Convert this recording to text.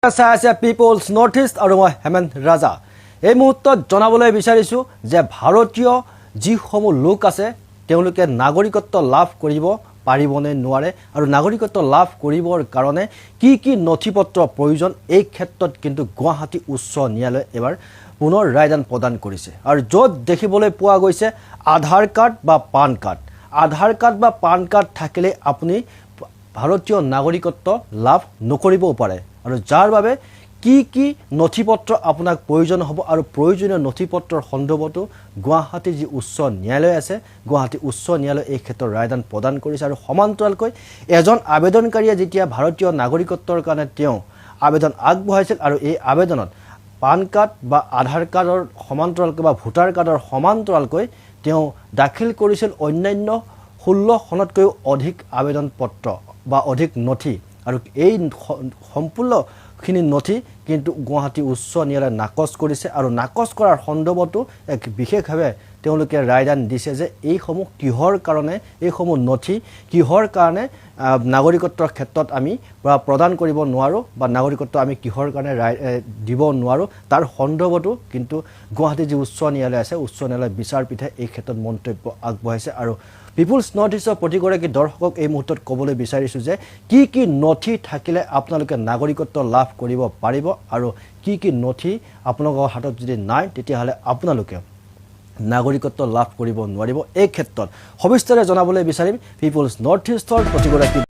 আছে people's north east আৰু মই হেমন্ত ৰাজা এই মুহূৰ্তত জনাবলৈ বিচাৰিছোঁ যে ভাৰতীয় যিসমূহ লোক আছে তেওঁলোকে নাগৰিকত্ব লাভ কৰিব পাৰিবনে নোৱাৰে আৰু নাগৰিকত্ব লাভ কৰিবৰ কাৰণে কি নথিপত্ৰ প্ৰয়োজন এই ক্ষেত্ৰত কিন্তু গুৱাহাটী উচ্চ ন্যায়ালয়ে এবাৰ পুনৰ ৰায়দান প্ৰদান কৰিছে আৰু য'ত দেখিবলৈ পোৱা গৈছে আধাৰ কাৰ্ড বা পান কাৰ্ড থাকিলে আপুনি ভাৰতীয় নাগৰিকত্ব লাভ নকৰিবও পাৰে আৰু যাৰ বাবে কি নথিপত্ৰ আপোনাক প্ৰয়োজন হ'ব আৰু প্ৰয়োজনীয় নথিপত্ৰৰ সন্দৰ্ভতো গুৱাহাটী যি উচ্চ ন্যায়ালয় আছে গুৱাহাটী উচ্চ ন্যায়ালয়ে এই ক্ষেত্ৰত ৰায়দান প্ৰদান কৰিছে আৰু সমান্তৰালকৈ এজন আবেদনকাৰীয়ে যেতিয়া ভাৰতীয় নাগৰিকত্বৰ কাৰণে তেওঁ আবেদন আগবঢ়াইছিল আৰু এই আবেদনত পান কাৰ্ড বা আধাৰ কাৰ্ডৰ সমান্তৰালকৈ বা ভোটাৰ কাৰ্ডৰ সমান্তৰালকৈ তেওঁ দাখিল কৰিছিল অন্যান্য 16 খনতকৈও অধিক আবেদন পত্ৰ বা অধিক নথি আৰু এই সম্পূৰ্ণখিনি নথি কিন্তু গুৱাহাটী উচ্চ ন্যায়ালয়ে নাকচ কৰিছে আৰু নাকচ কৰাৰ সন্দৰ্ভতো এক বিশেষভাৱে তেওঁলোকে ৰায়দান দিছে যে এইসমূহ কিহৰ কাৰণে এইসমূহ নথি কিহৰ কাৰণে নাগৰিকত্বৰ ক্ষেত্ৰত আমি প্ৰদান কৰিব নোৱাৰোঁ বা নাগৰিকত্ব আমি কিহৰ কাৰণে দিব নোৱাৰোঁ তাৰ সন্দৰ্ভতো কিন্তু গুৱাহাটী যি উচ্চ ন্যায়ালয় আছে উচ্চ ন্যায়ালয়ৰ বিচাৰপীঠে এই ক্ষেত্ৰত মন্তব্য আগবঢ়াইছে আৰু পিপলছ নৰ্থ ইষ্টৰ প্ৰতিগৰাকী দৰ্শকক এই মুহূৰ্তত ক'বলৈ বিচাৰিছোঁ যে কি নথি থাকিলে আপোনালোকে নাগৰিকত্ব লাভ কৰিব পাৰিব আৰু কি নথি আপোনালোকৰ হাতত যদি নাই তেতিয়াহ'লে আপোনালোকে নাগৰিকত্ব লাভ কৰিব নোৱাৰিব এই ক্ষেত্ৰত সবিস্তাৰে জনাবলৈ বিচাৰিম পিপলছ নৰ্থ ইষ্টৰ প্ৰতিগৰাকী